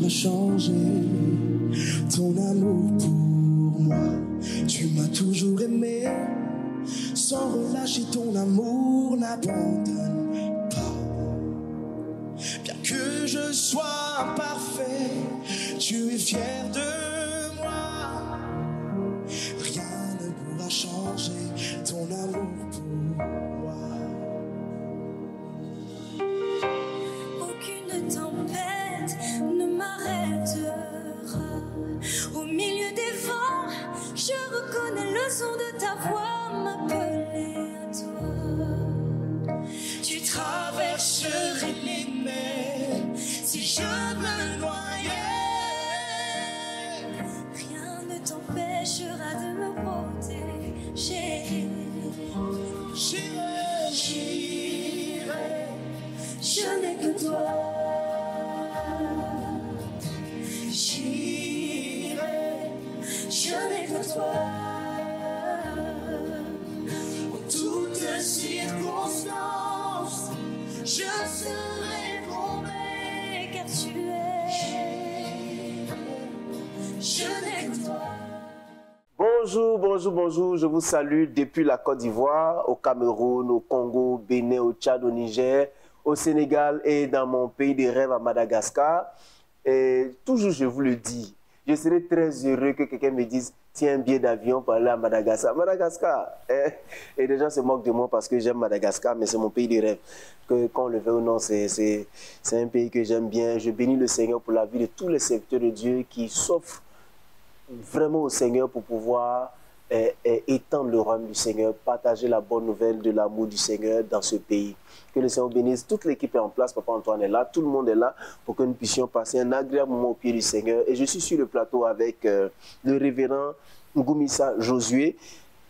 pourra changer ton amour pour moi. Tu m'as toujours aimé, sans relâcher ton amour n'abandonne pas. Bien que je sois imparfait, tu es fier de moi. Rien ne pourra changer ton amour pour moi. Aucune tempête ne m'arrêtera. Au milieu des vents, je reconnais le son de ta voix m'appeler à toi. Tu traverserais les mers si je me noyais. Rien ne t'empêchera de me protéger. J'irai, Je n'ai que toi. j'irai, Je n'ai que toi. en toutes circonstances, je serai tombé, Car tu es. Je n'ai que toi. Bonjour, bonjour, bonjour. Je vous salue depuis la Côte d'Ivoire, au Cameroun, au Congo, au Bénin, au Tchad, au Niger, au Sénégal et dans mon pays de rêve à Madagascar. Et toujours, je vous le dis, je serais très heureux que quelqu'un me dise tiens un billet d'avion pour aller à Madagascar. Madagascar. Et les gens se moquent de moi parce que j'aime Madagascar, mais c'est mon pays de rêve. Que, qu'on le veuille ou non, c'est un pays que j'aime bien. Je bénis le Seigneur pour la vie de tous les serviteurs de Dieu qui s'offrent vraiment au Seigneur pour pouvoir étendre le royaume du Seigneur, partager la bonne nouvelle de l'amour du Seigneur dans ce pays. Que le Seigneur bénisse. Toute l'équipe est en place, Papa Antoine est là, tout le monde est là pour que nous puissions passer un agréable moment au pied du Seigneur. Et je suis sur le plateau avec le révérend Ngumisa Josué,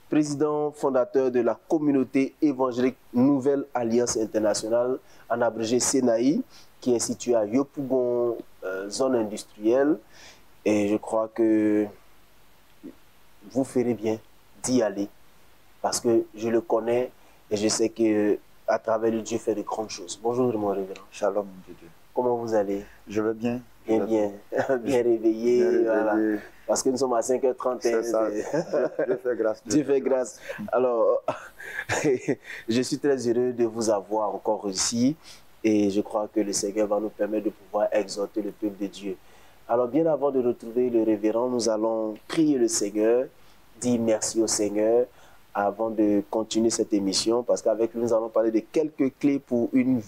président fondateur de la communauté évangélique Nouvelle Alliance Internationale, en abrégé Sénaï, qui est située à Yopougon, zone industrielle. Et je crois que vous ferez bien d'y aller parce que je le connais et je sais qu'à travers lui, Dieu fait de grandes choses. Bonjour mon révérend. Shalom, Dieu. Comment vous allez? Je vais bien. Bien, bien. Bien réveillé. Bien réveillé. Voilà. Parce que nous sommes à 5h31. C'est ça. Dieu fait grâce. Dieu fait grâce. Alors, je suis très heureux de vous avoir encore ici et je crois que le Seigneur va nous permettre de pouvoir exhorter le peuple de Dieu. Alors, bien avant de retrouver le révérend, nous allons prier le Seigneur, dire merci au Seigneur avant de continuer cette émission, parce qu'avec lui, nous allons parler de quelques clés pour une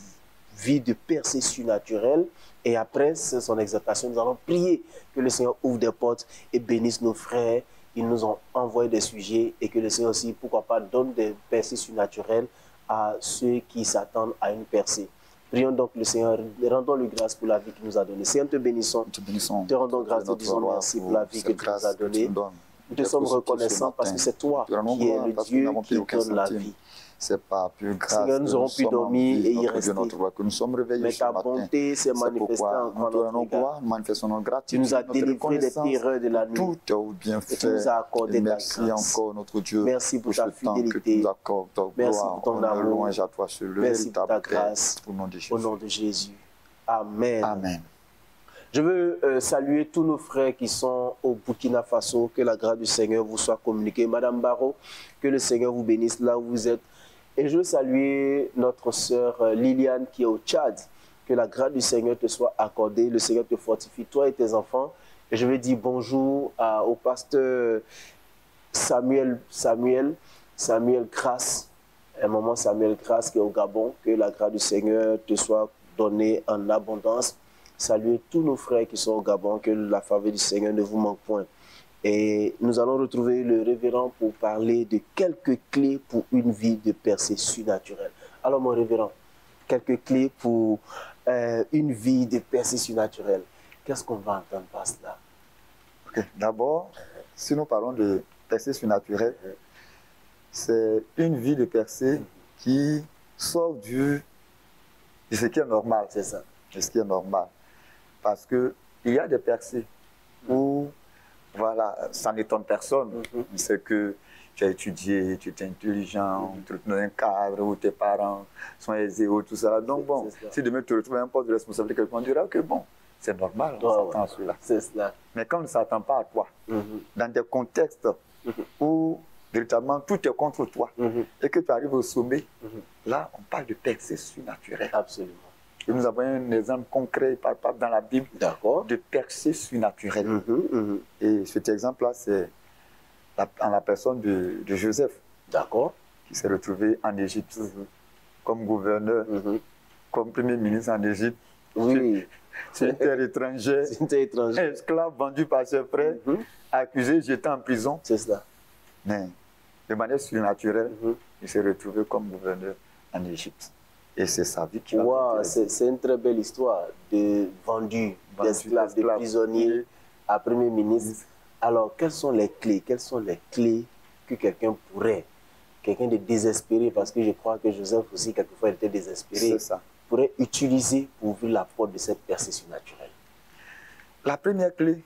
vie de percée surnaturelle. Et après son exhortation, nous allons prier que le Seigneur ouvre des portes et bénisse nos frères. Ils nous ont envoyé des sujets et que le Seigneur aussi, pourquoi pas, donne des percées surnaturelles à ceux qui s'attendent à une percée. Prions donc le Seigneur, rendons-lui grâce pour la vie qu'il nous a donnée. Seigneur, te bénissons, te rendons grâce, te disons merci pour la vie que tu nous as donnée. Nous te sommes reconnaissants parce que c'est toi qui es le Dieu qui donne la vie. C'est pas plus grâce. Seigneur, nous aurons pu dormir et y rester. Que nous sommes réveillés. Mais ta bonté s'est manifestée encore dans notre égard. Tu nous as délivrés des terreurs de la nuit. Tout est bien fait. Et tu nous as accordé ta grâce. Merci encore notre Dieu. Merci pour ta fidélité. Merci pour ton amour. Merci pour ta grâce. Au nom de Jésus. Amen. Amen. Je veux saluer tous nos frères qui sont au Burkina Faso. Que la grâce du Seigneur vous soit communiquée. Madame Barreau, que le Seigneur vous bénisse là où vous êtes. Et je veux saluer notre sœur Liliane qui est au Tchad. Que la grâce du Seigneur te soit accordée. Le Seigneur te fortifie, toi et tes enfants. Et je veux dire bonjour au pasteur Samuel Grasse. Un moment Samuel Grasse qui est au Gabon. Que la grâce du Seigneur te soit donnée en abondance. Saluez tous nos frères qui sont au Gabon. Que la faveur du Seigneur ne vous manque point. Et nous allons retrouver le révérend pour parler de quelques clés pour une vie de percée surnaturelle. Alors mon révérend, quelques clés pour une vie de percée surnaturelle. Qu'est-ce qu'on va entendre par cela? D'abord, si nous parlons de percée surnaturelle, c'est une vie de percée qui sort de ce qui est normal. C'est ça. De ce qui est normal. Parce qu'il y a des percées où voilà, ça n'étonne personne. C'est que tu as étudié, tu es intelligent, tu es dans un cadre où tes parents sont aisés, ou tout ça. Donc bon, si demain tu retrouves un poste de responsabilité, quelqu'un dira que bon, c'est normal, on Ouais, s'attend à cela. C'est cela. Mais quand on ne s'attend pas à toi, Mhm. dans des contextes où véritablement tout est contre toi Mhm. et que tu arrives au sommet, Mhm. là, on parle de percée surnaturelle. Absolument. Et nous avons un exemple concret et palpable dans la Bible D'accord. de percée surnaturelle. Mhm. Mhm. Et cet exemple-là, c'est en la personne de Joseph, D'accord. qui s'est retrouvé en Égypte comme gouverneur, Mhm. comme premier ministre en Égypte, Oui. sur une terre étrangère, C'était étranger. esclave vendu par ses frères, Mhm. accusé, jeté en prison. C'est cela. Mais de manière surnaturelle, Mhm. il s'est retrouvé comme gouverneur en Égypte. Et c'est sa vie qui va Wow, être c'est une très belle histoire de vendus, d'esclaves, de d'esclaves. prisonniers Oui. à Premier ministre. Alors, quelles sont les clés? Quelles sont les clés que quelqu'un de désespéré, parce que je crois que Joseph aussi, quelquefois, il était désespéré, C'est ça. pourrait utiliser pour ouvrir la porte de cette percée surnaturelle? La première clé,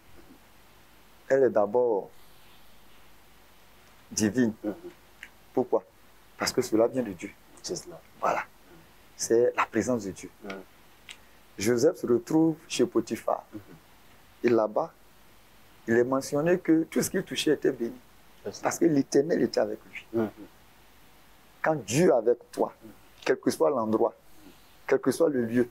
elle est d'abord divine. Mhm. Pourquoi? Parce que cela vient de Dieu. C'est cela. Voilà. C'est la présence de Dieu. Mhm. Joseph se retrouve chez Potiphar. Et là-bas, il est mentionné que tout ce qu'il touchait était béni. C'est cela. Parce que l'Éternel était avec lui. Mhm. Quand Dieu est avec toi, quel que soit l'endroit, quel que soit le lieu,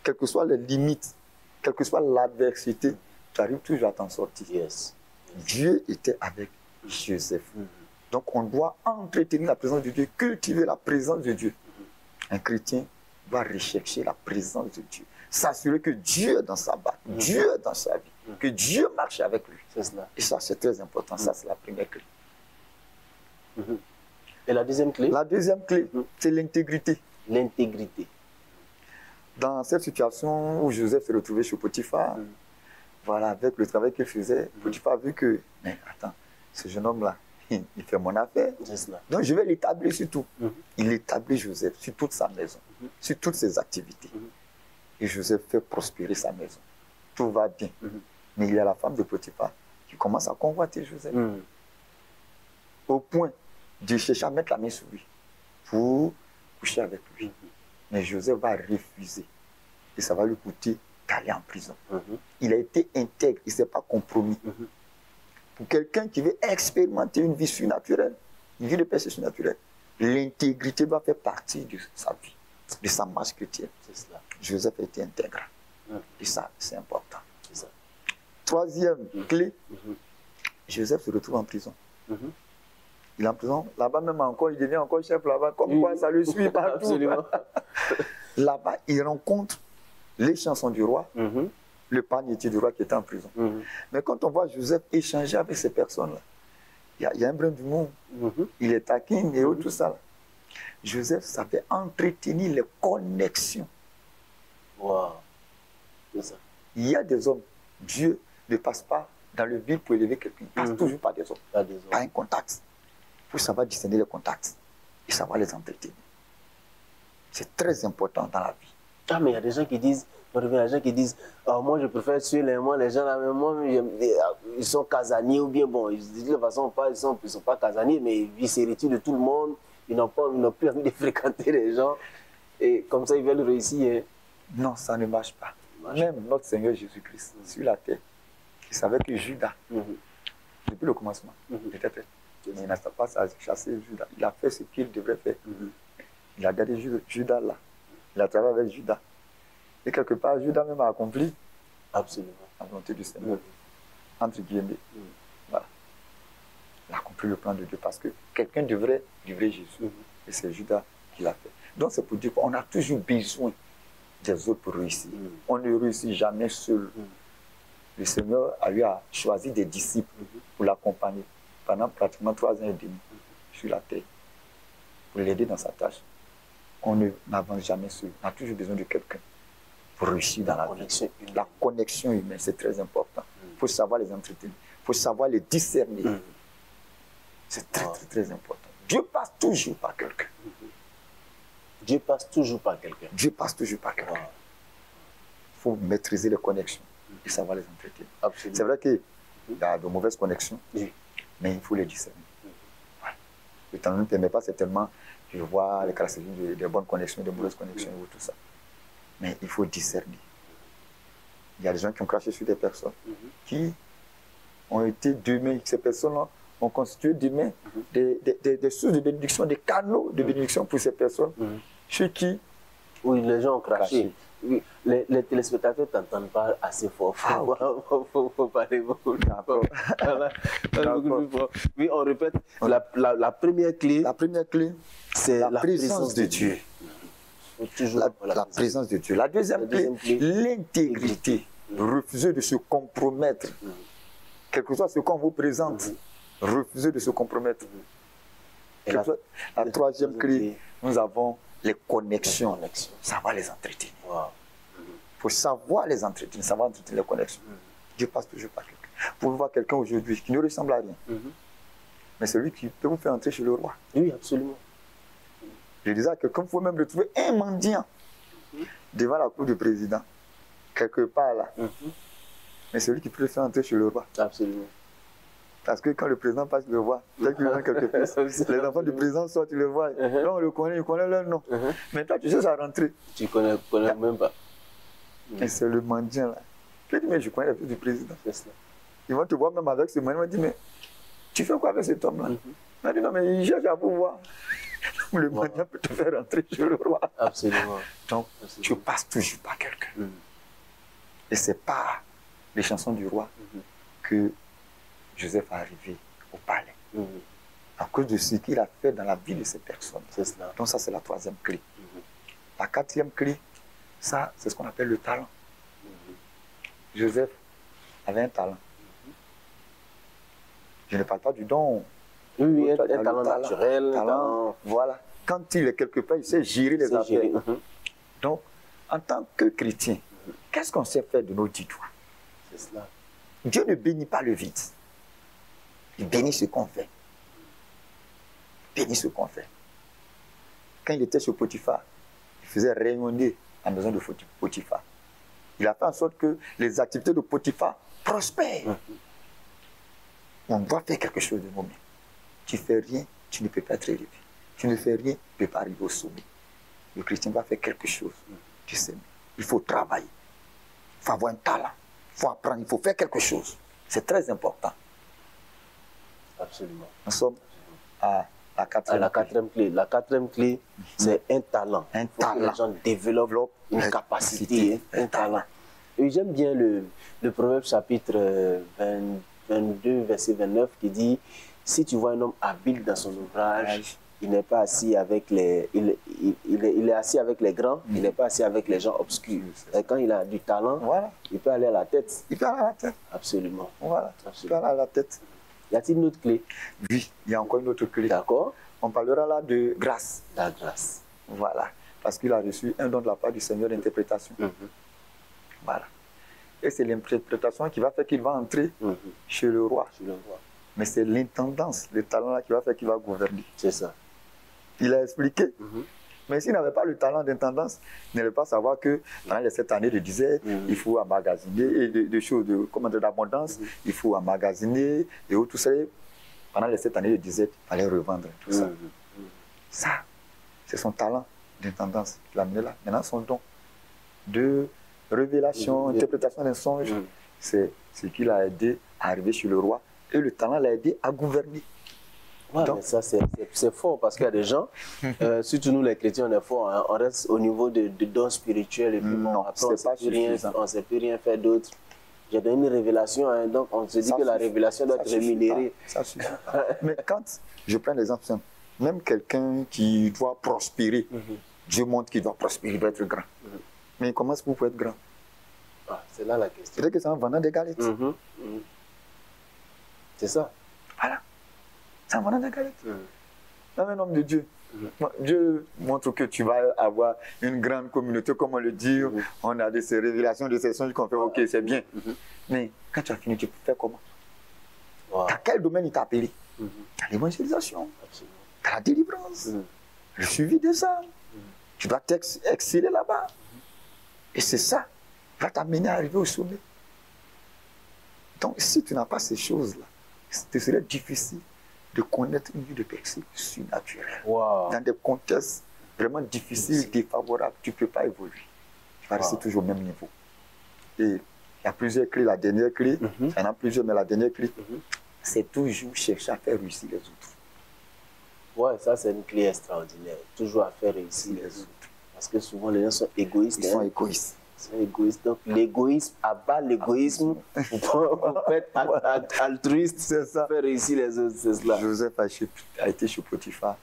quelles que soient les limites, quelle que soit l'adversité, tu arrives toujours à t'en sortir. Yes. Dieu était avec Joseph. Mhm. Donc on doit entretenir la présence de Dieu, cultiver la présence de Dieu. Un chrétien doit rechercher la présence de Dieu, s'assurer que Dieu est dans sa barque, Dieu est dans sa vie, que Dieu marche avec lui. C'est cela. Et ça, c'est très important. Ça, c'est la première clé. Mhm. Et la deuxième clé? La deuxième clé, c'est l'intégrité. L'intégrité. Dans cette situation où Joseph s'est retrouvé chez Potiphar, voilà, avec le travail qu'il faisait, Potiphar a vu que, mais attends, ce jeune homme-là, il fait mon affaire. C'est cela. Donc je vais l'établir sur tout. Mhm. Il établit Joseph sur toute sa maison, sur toutes ses activités. Et Joseph fait prospérer sa maison. Tout va bien. Mais il y a la femme de Potiphar qui commence à convoiter Joseph. Mhm. Au point de chercher à mettre la main sur lui pour coucher avec lui. Mais Joseph va refuser. Et ça va lui coûter d'aller en prison. Mhm. Il a été intègre, il ne s'est pas compromis. Pour quelqu'un qui veut expérimenter une vie surnaturelle, une vie de percée surnaturelle, l'intégrité doit faire partie de sa vie, de sa marche chrétienne. C'est cela. Joseph a été intègre. Mhm. Et ça, c'est important. C'est ça. Troisième clé, Joseph se retrouve en prison. Mhm. Il est en prison. Là-bas même encore, il devient encore chef là-bas. Comme quoi, ça le suit partout. Absolument. Là-bas, il rencontre les chansons du roi, Mhm. le panetier du roi qui était en prison. Mhm. Mais quand on voit Joseph échanger avec ces personnes-là, il y a un brin d'humour. Mhm. Il est taquine et tout ça. Là. Joseph savait entretenir les connexions. Wow. C'est ça. Il y a des hommes, Dieu ne passe pas dans le vide pour élever quelqu'un. Il passe toujours par des hommes, Pas des par hommes. un contact. Il faut savoir discerner les contacts et savoir les entretenir. C'est très important dans la vie. Ah, mais il y a des gens qui disent, on revient à des gens qui disent, ah, moi je préfère tuer les gens là, mais moi, ils sont casaniers ou bien bon, ils disent de toute façon, ils sont pas casaniers, mais ils s'héritent de tout le monde, ils n'ont plus envie de fréquenter les gens, et comme ça ils veulent réussir. Hein. Non, ça ne marche pas. Même notre Seigneur Jésus-Christ, sur la terre, il savait que Judas, depuis le commencement, il était prêt. Mais il n'a pas chassé Judas. Il a fait ce qu'il devrait faire. Il a gardé Judas là. Il a travaillé avec Judas. Et quelque part, Judas même a accompli Absolument. la volonté du Seigneur. Entre guillemets. Voilà. Il a accompli le plan de Dieu parce que quelqu'un devrait livrer Jésus. Et c'est Judas qui l'a fait. Donc c'est pour dire qu'on a toujours besoin des autres pour réussir. On ne réussit jamais seul. Le Seigneur a choisi des disciples pour l'accompagner pendant pratiquement 3 ans et demi sur la terre, pour l'aider dans sa tâche. On n'avance jamais seul. On a toujours besoin de quelqu'un pour réussir dans la vie. La connexion humaine, c'est très important. Il faut savoir les entretenir. Il faut savoir les discerner. C'est très, très, très important. Dieu passe toujours par quelqu'un. Dieu passe toujours par quelqu'un. Dieu passe toujours par quelqu'un. Il faut maîtriser les connexions et savoir les entretenir. Absolument. C'est vrai qu'il y a de mauvaises connexions, Oui. mais il faut les discerner. Voilà. Le temps ne permet pas certainement de voir les caractéristiques des bonnes connexions, des mauvaises connexions ou tout ça. Mais il faut discerner. Il y a des gens qui ont craché sur des personnes qui ont été demain, ces personnes-là ont constitué demain des sources de bénédiction, des canaux de bénédiction pour ces personnes chez qui. Oui, les gens ont craché. Oui, les téléspectateurs ne t'entendent pas assez fort. Faut parler beaucoup. Voilà. Oui, on répète. La première clé. La première clé, c'est la présence de Dieu. La présence de Dieu. La deuxième clé, l'intégrité. Refuser de se compromettre. Quel que soit ce qu'on vous présente, refuser de se compromettre. La troisième clé, nous avons les connexions. Savoir les entretenir. Il faut savoir les entretenir, savoir entretenir les connexions. Dieu passe toujours par quelqu'un. Vous pouvez voir quelqu'un aujourd'hui qui ne ressemble à rien. Mais c'est lui qui peut vous faire entrer chez le roi. Oui, absolument. Je disais à quelqu'un, il faut même retrouver un mendiant devant la cour du président, quelque part là. Mais c'est lui qui peut le faire entrer chez le roi. Absolument. Parce que quand le président passe, le voit. Dès qu'il vient quelque chose, les enfants du président sortent, tu le vois. Là, on le connaît, il connaît leur nom. Mais toi, tu sais ça rentrer. Tu connais même pas. Et c'est le mendiant là. Je dis, mais je connais la fille du président. Ils vont te voir même avec ce mendiant. Ils vont dire, mais tu fais quoi avec cet homme-là? Il m'a dit, non, mais il cherche à vous voir. Le mendiant peut te faire rentrer chez le roi. Absolument. Donc, tu passes toujours par quelqu'un. Et c'est par les chansons du roi que Joseph est arrivé au palais. À cause de ce qu'il a fait dans la vie de ces personnes. Donc ça, c'est la troisième clé. La quatrième clé, ça, c'est ce qu'on appelle le talent. Joseph avait un talent. Je ne parle pas du don. Oui, un talent naturel. Talent, voilà. Quand il est quelque part, il sait gérer les affaires. Donc, en tant que chrétien, qu'est-ce qu'on sait faire de nos 10 doigts? C'est cela. Dieu ne bénit pas le vide. Il bénit ce qu'on fait. Il bénit ce qu'on fait. Quand il était chez Potiphar, il faisait rayonner la maison de Potiphar. Il a fait en sorte que les activités de Potiphar prospèrent. On doit faire quelque chose de nous-mêmes. Tu ne fais rien, tu ne peux pas être élevé. Tu ne fais rien, tu ne peux pas arriver au sommet. Le chrétien va faire quelque chose. Tu sais, il faut travailler. Il faut avoir un talent. Il faut apprendre, il faut faire quelque chose. C'est très important. Absolument. Nous sommes à la quatrième clé. La quatrième clé, c'est un talent. Un il faut talent. que les gens développent une capacité, un talent. Et j'aime bien le Proverbe chapitre 22, verset 29 qui dit « Si tu vois un homme habile dans son ouvrage, il n'est pas assis avec les... Il est assis avec les grands, il n'est pas assis avec les gens obscurs. Et quand il a du talent, il peut aller à la tête. Il peut aller à la tête. Absolument. Voilà, il peut aller à la tête. Y a-t-il une autre clé? Oui, il y a encore une autre clé. D'accord. On parlera là de grâce. La grâce. Voilà, parce qu'il a reçu un don de la part du Seigneur d'interprétation. Voilà. Et c'est l'interprétation qui va faire qu'il va entrer chez le roi. Mais c'est l'intendance, le talent là qui va faire qu'il va gouverner. C'est ça. Il a expliqué. Mais s'il n'avait pas le talent d'intendance, il n'allait pas savoir que pendant les 7 années de disette, il faut emmagasiner et des choses d'abondance, il faut emmagasiner et tout ça. Pendant les 7 années de disette, il fallait revendre tout ça. Ça, c'est son talent d'intendance qu'il a amené là. Maintenant, son don de révélation, interprétation d'un songe, c'est ce qui l'a aidé à arriver chez le roi. Et le talent l'a aidé à gouverner. Ouais, mais ça, c'est fort parce qu'il y a des gens, surtout nous les chrétiens, on est fort, hein, on reste au niveau de dons spirituels et puis non, après, on ne sait plus rien faire d'autre. J'ai donné une révélation, hein, donc on se dit ça que la révélation doit être rémunérée. Ça suffit. Mais quand je prends l'exemple simple, même quelqu'un qui doit prospérer, Dieu montre qu'il doit prospérer, il doit être grand. Mais comment est-ce que vous pouvez être grand? C'est là la question. C'est-à-dire que c'est en vendant des galettes. C'est ça. Voilà. C'est en vendant des galettes. Même un homme de Dieu. Dieu montre que tu vas avoir une grande communauté, comme on le dit. On a ces révélations, de ces songes qu'on fait, ok, c'est bien. Mais quand tu as fini, tu peux faire comment? Dans quel domaine il t'a appelé? Dans l'évangélisation, dans la délivrance, le suivi des âmes. Tu dois exceller là-bas. Et c'est ça qui va t'amener à arriver au sommet. Donc, si tu n'as pas ces choses-là, ce serait difficile de connaître une vie de percée surnaturelle. Dans des contextes vraiment difficiles, défavorables, tu ne peux pas évoluer. Tu vas rester toujours au même niveau. Et Il y a plusieurs clés. La dernière clé, il y en a plusieurs, mais la dernière clé, c'est toujours chercher à faire réussir les autres. Ouais, ça c'est une clé extraordinaire. Toujours à faire réussir les autres. Parce que souvent les gens sont égoïstes. Ils sont égoïstes. Ils sont égoïstes. Donc l'égoïsme, abat l'égoïsme, pour être altruiste, C'est ça. faire réussir les autres, c'est cela. Joseph a été chez Potiphar.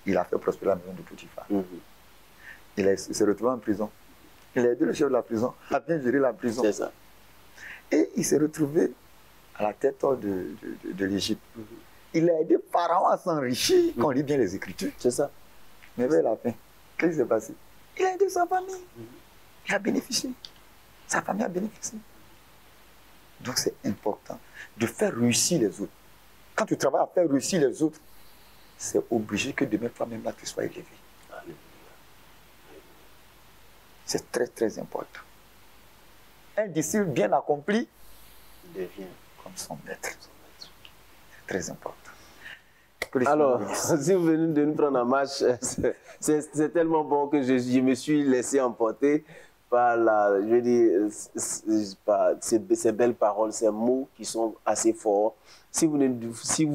Il a fait prospérer la maison de Potiphar. Il s'est retrouvé en prison. Il a aidé le chef de la prison à bien gérer la prison. C'est ça. Et il s'est retrouvé à la tête de l'Égypte. Il a aidé Pharaon à s'enrichir quand on lit bien les Écritures. C'est ça. Mais vers la fin, qu'est-ce qui s'est passé? Il a aidé sa famille. Il a bénéficié. Sa famille a bénéficié. Donc c'est important de faire réussir les autres. Quand tu travailles à faire réussir les autres, c'est obligé que demain toi-même là tu sois élevé. C'est très très important. Un disciple bien accompli Devient. comme son maître. C'est très important. Que les Alors, Seigneur bénisse. si vous venez de nous prendre en marche, c'est tellement bon que je me suis laissé emporter par par ces belles paroles, ces mots qui sont assez forts. Si vous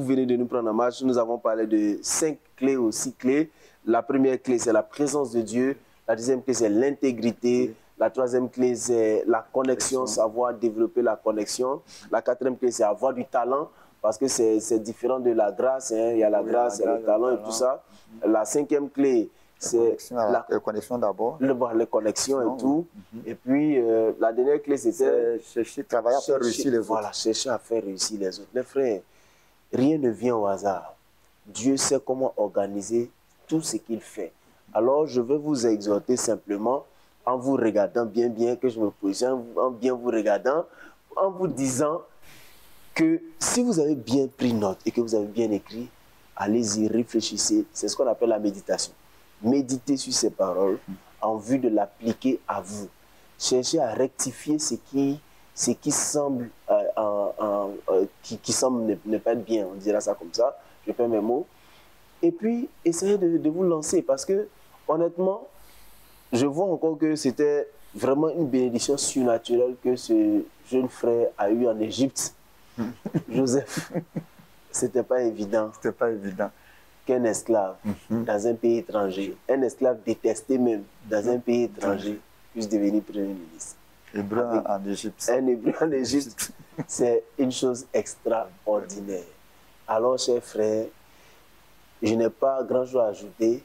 venez de nous prendre en marche, nous avons parlé de 5 clés ou 6 clés. La première clé, c'est la présence de Dieu. La deuxième clé, c'est l'intégrité. La troisième clé, c'est la connexion, savoir développer la connexion. La quatrième clé, c'est avoir du talent, parce que c'est différent de la grâce. Hein. Il y a la grâce, il y a le talent et tout ça. La cinquième clé, c'est la connexion d'abord. les connexions et tout. Et puis, la dernière clé, c'était Chercher, travailler à faire réussir les autres. Voilà, chercher à faire réussir les autres. Les frères, rien ne vient au hasard. Dieu sait comment organiser tout ce qu'il fait. Alors, je vais vous exhorter simplement en vous regardant bien, que je me positionne, en bien vous regardant, en vous disant que si vous avez bien pris note et que vous avez bien écrit, allez-y, réfléchissez. C'est ce qu'on appelle la méditation. Méditez sur ces paroles en vue de l'appliquer à vous. Cherchez à rectifier ce qui semble, qui semble ne pas être bien. On dira ça comme ça. Je fais mes mots. Et puis, essayez de vous lancer parce que, honnêtement, je vois encore que c'était vraiment une bénédiction surnaturelle que ce jeune frère a eu en Égypte. Joseph, c'était pas évident. C'était pas évident. Qu'un esclave dans un pays étranger, un esclave détesté même dans un pays étranger, puisse devenir Premier ministre. Hébreu en Égypte. Un Hébreu en Égypte, c'est une chose extraordinaire. Alors, chers frères, je n'ai pas grand-chose à ajouter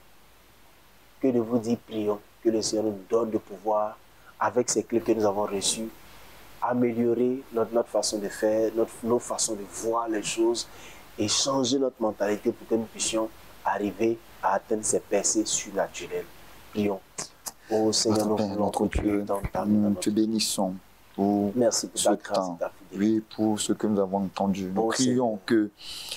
que de vous dire prions, que le Seigneur nous donne de pouvoir, avec ces clés que nous avons reçues, améliorer notre façon de faire, nos façons de voir les choses et changer notre mentalité pour que nous puissions arriver à atteindre ces percées surnaturelles. Prions. Oh Seigneur, nous voulons notre Dieu, dans ta nous te bénissons pour Merci pour ce ta grâce temps. et ta fidélité. Oui, pour ce que nous avons entendu. Nous Oh, prions que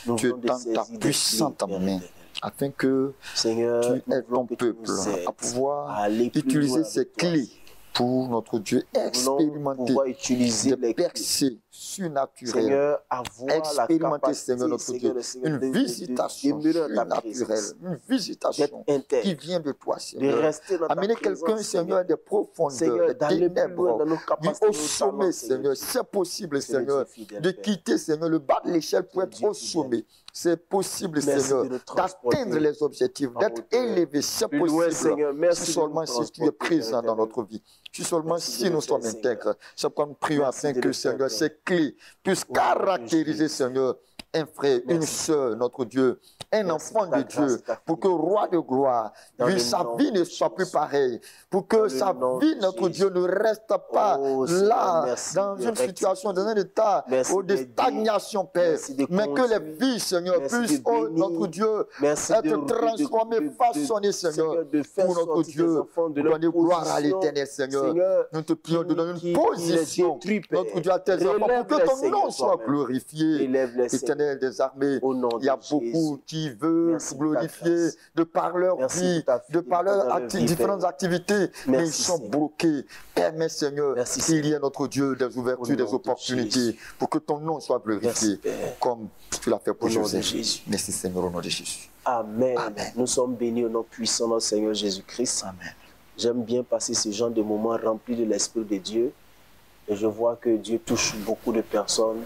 Nous tu voulons te étends ta saisir des puissante clés, main afin que Seigneur, tu nous aides voulons ton que tu peuple nous aides à pouvoir à aller plus utiliser loin ces avec toi. clés pour notre Dieu, Nous voulons expérimenter pouvoir utiliser des les clés. percées surnaturelles. Seigneur, avoir la Expérimenter, capacité, Seigneur notre Dieu, Seigneur, une visitation demeurer dans ta surnaturelle, présence, une visitation d'être intègre, qui vient de toi, de Seigneur. rester dans ta Amener présence, quelqu'un, Seigneur, des profondeurs, Seigneur, des d'aller plus loin ténèbres, dans nos capacités, au nos sommet, talents, Seigneur. C'est possible, Seigneur, Seigneur, tu es fidèle, de Père. quitter, Seigneur, le bas de l'échelle pour être Dieu au fidèle. sommet. C'est possible, Merci Seigneur, de nous transporter d'atteindre les objectifs, en d'être hauteur. élevé. C'est Plus loin, possible. Seigneur. Merci Si de seulement nous si tu es transporter présent vers dans l'éternel. notre vie. Si seulement Merci si de nous le sommes faire, intègres. C'est pourquoi nous prions Merci afin de que, le faire, Seigneur, Père. ces clés puissent Au nom de caractériser, Jésus. Seigneur, un frère, une Merci. sœur, notre Dieu, un Merci enfant pour ta de grâce Dieu, et ta pour que roi de gloire, Dans lui, le sa nom vie ne de soit plus Jésus. pareille, pour Dans que le sa nom vie, de notre Jésus. Dieu, ne reste pas Oh, Seigneur, là, merci dans de une situation, dans un rectifier. état Merci de d'aider. stagnation, Père, Merci de mais que les conduire. vies, Seigneur, Merci puissent, de oh, bénir. notre Dieu, Merci être transformées, façonnées, Seigneur, de faire pour notre sortir tes Dieu, enfants de pour leur donner gloire à position. l'éternel, Seigneur. Seigneur, Nous te prions de donner qui une position, les détruit, notre Père. Dieu, à tes enfants, pour Relève-les, que ton Seigneur, nom soit toi-même. glorifié. Élève-les, Seigneur. Éternel des armées, Au nom il y a de beaucoup Jésus. qui veulent Merci pour ta glorifier grâce. de par leur Merci vie, pour ta de fidélité par leurs dans leur vie, différentes Père. activités, mais ils Merci, sont Seigneur. bloqués. Permets, Seigneur, Merci, qu'il y ait notre Dieu des Au ouvertures, nom des de opportunités, Jésus. pour que ton nom soit glorifié, Merci, Père. comme tu l'as fait pour Au nom de Joseph. Jésus. Merci, Seigneur, au nom de Jésus. Amen. Amen. Nous sommes bénis au nom puissant de notre Seigneur Jésus-Christ. Amen. J'aime bien passer ce genre de moments remplis de l'Esprit de Dieu. Et je vois que Dieu touche beaucoup de personnes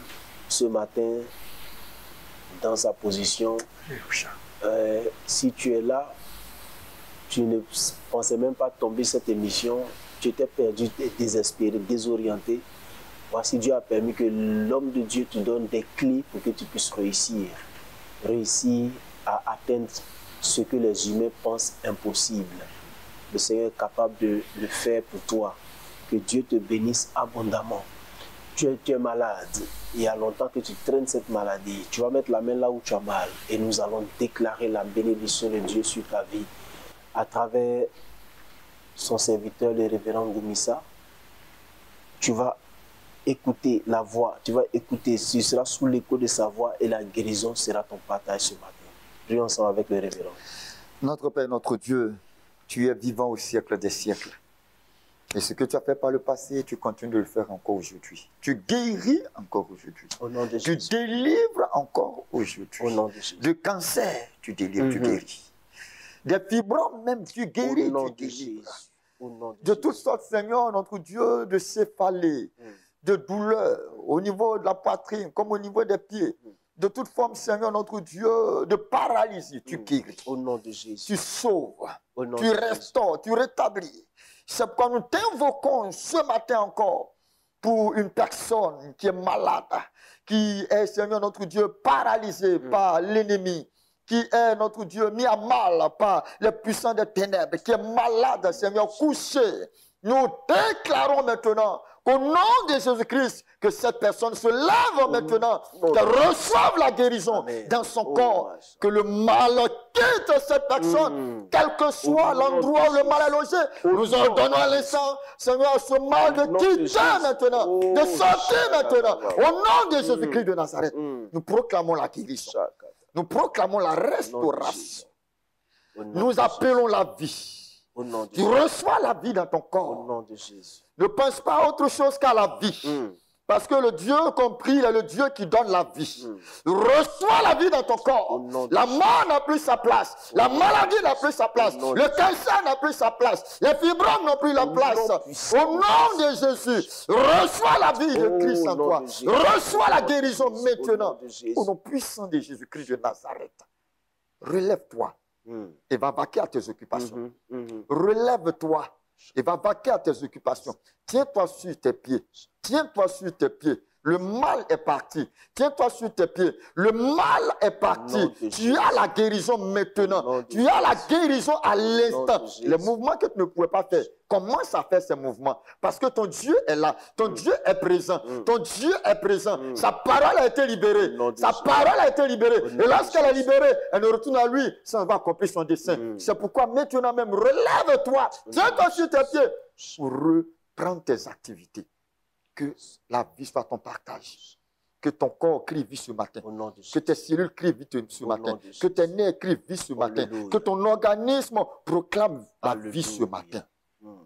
ce matin dans sa position. Si tu es là, tu ne pensais même pas tomber cette émission, tu étais perdu, désespéré, désorienté. Voici, Dieu a permis que l'homme de Dieu te donne des clés pour que tu puisses réussir à atteindre ce que les humains pensent impossible. Le Seigneur est capable de le faire pour toi. Que Dieu te bénisse abondamment. Tu es malade. Il y a longtemps que tu traînes cette maladie. Tu vas mettre la main là où tu as mal. Et nous allons déclarer la bénédiction de Dieu sur ta vie à travers son serviteur, le révérend Goumissa. Tu vas écouter la voix. Tu vas écouter. Tu seras sous l'écho de sa voix et la guérison sera ton partage ce matin. Prions ensemble avec le révérend. Notre Père, notre Dieu, tu es vivant au siècle des siècles. Et ce que tu as fait par le passé, tu continues de le faire encore aujourd'hui. Tu guéris encore aujourd'hui. Au nom de Tu Jésus. délivres encore aujourd'hui. Au nom de Jésus. De cancer, tu délivres, tu guéris. Des fibromes même, tu guéris, Au nom tu de Jésus. délivres. Au nom De toutes sortes, Seigneur, notre Dieu, de céphalées, de douleurs, au niveau de la poitrine, comme au niveau des pieds. De toute forme, Seigneur, notre Dieu, de paralysie, tu guéris. Au nom de Jésus. Tu sauves, Au nom tu de Jésus. restaures, tu rétablis. C'est pourquoi nous t'invoquons ce matin encore pour une personne qui est malade, qui est, Seigneur, notre Dieu, paralysée par l'ennemi, qui est, notre Dieu, mis à mal par les puissants des ténèbres, qui est malade, Seigneur, couché. Nous déclarons maintenant qu'au nom de Jésus-Christ, que cette personne se lève maintenant, qu'elle reçoive la guérison Amen. dans son Oh, corps, my que le mal quitte cette personne, quel que soit Au nom l'endroit de où le mal est logé. Nous ordonnons à l'instant, Seigneur, ce mal Au nom de de quitter Jésus. maintenant, Oh, de sortir maintenant. Shabbat. Au nom de Jésus-Christ de Nazareth, nous proclamons la guérison. Nous proclamons la restauration. Au nom Nous de appelons la vie. Jésus. Au nom de Tu Jésus. reçois la vie dans ton Au corps. nom de Jésus. Ne pense pas à autre chose qu'à la vie. Parce que le Dieu compris, il est le Dieu qui donne la vie. Reçois la vie dans ton Au corps. nom de La Jésus. mort n'a plus sa place. La maladie n'a plus sa place. Au nom de Le Jésus. cancer n'a plus sa place. Les fibromes n'ont plus la Au place. nom puissant Au nom de Jésus, reçois la vie de Au Christ en nom toi. de Jésus. Reçois la Au nom de guérison Jésus. maintenant. Au nom de Jésus. Au nom puissant de Jésus-Christ de Nazareth. Relève-toi et va vaquer à tes occupations. Relève-toi et va vaquer à tes occupations. Tiens-toi sur tes pieds. Tiens-toi sur tes pieds. Le mal est parti. Tiens-toi sur tes pieds. Le mal est Au nom parti. de Tu Jésus. as la guérison Au nom maintenant. de Tu as la Jésus. guérison à l'instant. de Jésus. Les mouvements que tu ne pouvais pas faire, commence à faire ces mouvements. Parce que ton Dieu est là. Ton Dieu est présent. Ton Dieu est présent. Sa parole a été libérée. Au nom de Sa Jésus. parole a été libérée. Au nom Et de lorsqu'elle est Jésus. libérée, elle ne retourne à lui sans avoir accompli son dessein. C'est pourquoi maintenant même, relève-toi. Tiens-toi sur tes pieds pour reprendre tes activités. Que la vie soit ton partage. Que ton corps crie vie ce matin. Au nom de Que Jésus. tes cellules crient vie ce Au matin. nom de Que tes Jésus. nerfs crient vie ce matin. Alléluia. Que ton organisme proclame la vie ce Alléluia. matin.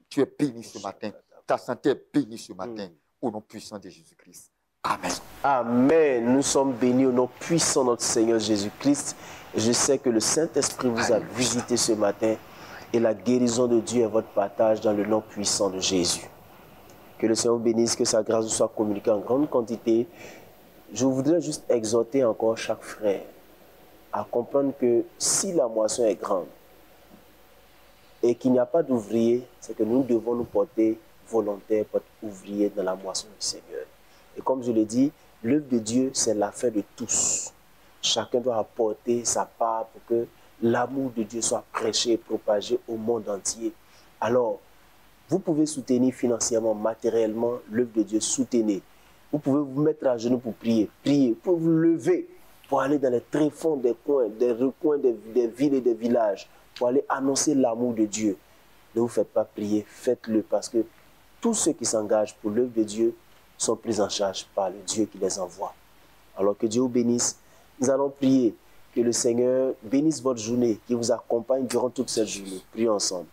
Tu es béni ce matin. Ta santé est bénie ce matin. Au nom puissant de Jésus-Christ. Amen. Amen. Nous sommes bénis au nom puissant de notre Seigneur Jésus-Christ. Je sais que le Saint-Esprit vous a visité ce matin et la guérison de Dieu est votre partage dans le nom puissant de Jésus. Que le Seigneur vous bénisse, que sa grâce vous soit communiquée en grande quantité. Je voudrais juste exhorter encore chaque frère à comprendre que si la moisson est grande et qu'il n'y a pas d'ouvriers, c'est que nous devons nous porter volontaires pour être ouvriers dans la moisson du Seigneur. Et comme je l'ai dit, l'œuvre de Dieu, c'est l'affaire de tous. Chacun doit apporter sa part pour que l'amour de Dieu soit prêché et propagé au monde entier. Alors, vous pouvez soutenir financièrement, matériellement l'œuvre de Dieu, soutenez. Vous pouvez vous mettre à genoux pour prier, prier. Vous pouvez vous lever pour aller dans les tréfonds des coins, des recoins des villes et des villages, pour aller annoncer l'amour de Dieu. Ne vous faites pas prier, faites-le parce que tous ceux qui s'engagent pour l'œuvre de Dieu sont pris en charge par le Dieu qui les envoie. Alors que Dieu vous bénisse. Nous allons prier que le Seigneur bénisse votre journée, qu'il vous accompagne durant toute cette journée. Prions ensemble.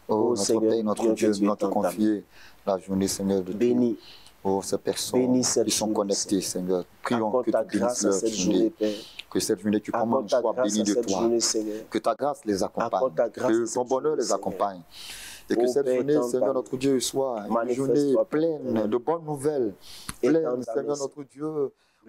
Oh, notre Seigneur, Père, notre prions Dieu, que tu nous te entends ta confier la journée, Seigneur, de Dieu. Bénis, Oh, ces personnes bénis cette qui sont journée, connectées, Seigneur. Prions accorde que ta tu grâce bénisses à leur cette journée, journée. Père. Que cette journée qui Accorde commence ta soit grâce bénie à de cette toi. journée, Seigneur. Que ta grâce les accompagne. Accorde ta grâce à Que cette ton bonheur journée, les Seigneur. accompagne. Et que Ô cette Père journée, éternel, Seigneur notre Dieu, soit une manifeste-toi, journée Père pleine éternel. de bonnes nouvelles, Étends pleine, ta Seigneur main, notre Dieu,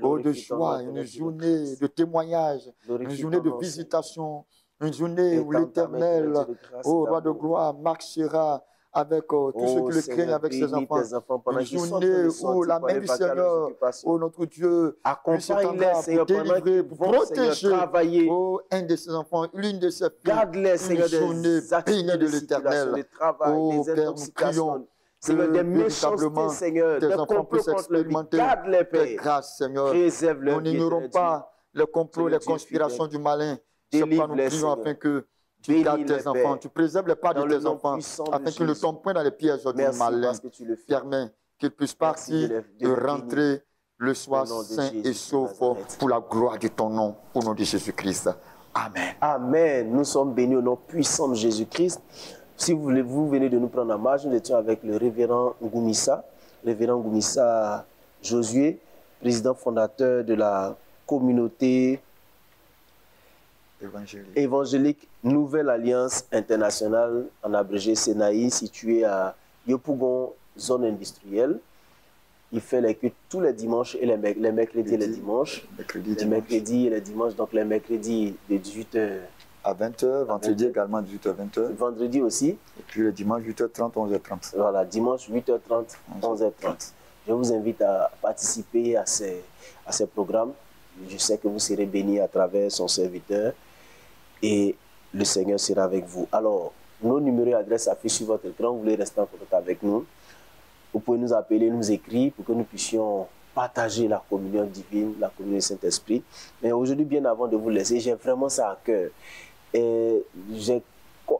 oh, de glorifie ton nom, joie, ton une nom, Dieu de journée grâce. de témoignage, une Glorifie journée ton de nom, Seigneur. visitation, une journée où Étends ta main, éternel l'Éternel, Dieu de grâce et ô Roi de d'amour. gloire, marchera avec tous ceux Oh qui le craignent, Seigneur, avec ses bénis enfants. tes enfants Une pendant qu'ils sont en train journée de où sortir la pour main aller du vaquer à leurs Seigneur, occupations. ô notre Dieu, lui Accompagne-les, s'étendra pour Seigneur, pendant délivrer, qu'ils pour vont, Seigneur, protéger, travailler. ô un de ses enfants, l'une de ses filles. Garde-les, Une Seigneur, journée des accidents bénie de de circulation, l'Éternel. des travail, Ô des Père, nous prions intoxications. Seigneur, des que méchancetés, véritablement Seigneur, tes des enfants complots puissent contre leur vie. expérimenter Garde-les, tes Père. grâces, Seigneur. Préserve Nous leur vie, n'ignorons éternel Dieu. pas les complots, Sois le les Dieu conspirations fidèle. du malin. C'est pourquoi nous Délivre-les, prions Seigneur. afin que tu gardes Bénis-les, tes enfants, Père. tu préserves les pas de Dans le tes nom enfants, puissant de afin qu'ils ne Jésus. tombent point dans les pièges du Merci malin. parce que tu le fais. Permets qu'ils puissent Merci de partir les- de et les bénir. rentrer le soir Au nom de sain Jésus et de sauf Nazareth. pour la gloire de ton nom, au nom de Jésus-Christ. Amen. Amen. Nous sommes bénis au nom puissant de Jésus-Christ. Si vous voulez, vous venez de nous prendre en marche, nous étions avec le révérend Ngoumissa Josué, président fondateur de la communauté évangélique Nouvelle Alliance Internationale, en abrégé Sénaï, située à Yopougon, zone industrielle. Il fait les cultes tous les dimanches et les mercredis et les dimanches. Les mercredis et les dimanches, donc les mercredis de 18h à 20h, vendredi également 18h, 20h. Vendredi aussi. Et puis le dimanche 8h30, 11h30. Voilà, dimanche 8h30, 11h30. Je vous invite à participer à ces programmes. Je sais que vous serez bénis à travers son serviteur et le Seigneur sera avec vous. Alors, nos numéros et adresses affichent sur votre écran. Vous voulez rester en contact avec nous. Vous pouvez nous appeler, nous écrire pour que nous puissions partager la communion divine, la communion du Saint-Esprit. Mais aujourd'hui, bien avant de vous laisser, j'ai vraiment ça à cœur. Et j'ai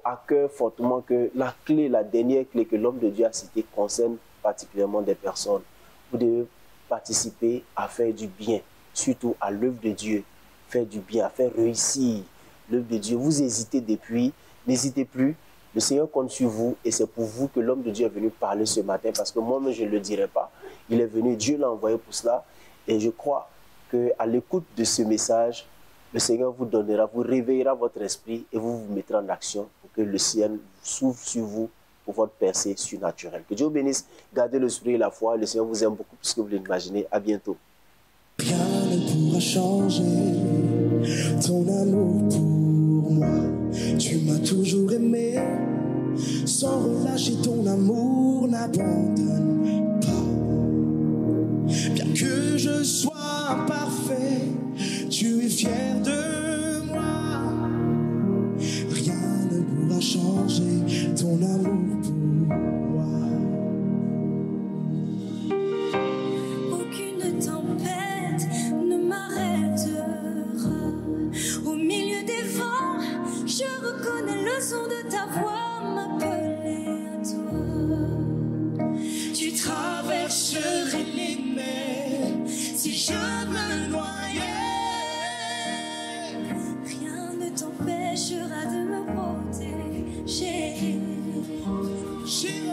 à cœur fortement que la dernière clé que l'homme de Dieu a citée concerne particulièrement des personnes. Vous devez participer à faire du bien, surtout à l'œuvre de Dieu. Faire du bien, à faire réussir l'œuvre de Dieu. Vous hésitez depuis, n'hésitez plus. Le Seigneur compte sur vous et c'est pour vous que l'homme de Dieu est venu parler ce matin parce que moi-même je ne le dirai pas. Il est venu, Dieu l'a envoyé pour cela et je crois qu'à l'écoute de ce message, le Seigneur vous donnera, vous réveillera votre esprit et vous mettrez en action pour que le ciel s'ouvre sur vous pour votre percée surnaturelle. Que Dieu vous bénisse, gardez l'esprit et la foi. Le Seigneur vous aime beaucoup plus que vous l'imaginez. À bientôt. Rien ne pourra changer ton amour pour moi. Tu m'as toujours aimé, sans relâcher ton amour n'abandonne pas. Bien que je sois imparfait, tu es fier de moi. Rien ne pourra changer ton amour pour moi. Aucune tempête ne m'arrêtera. Au milieu des vents, je reconnais le son de ta voix m'appeler à toi. Tu traverserais les mers si je me noyais. Rien ne t'empêchera de me protéger. J'ai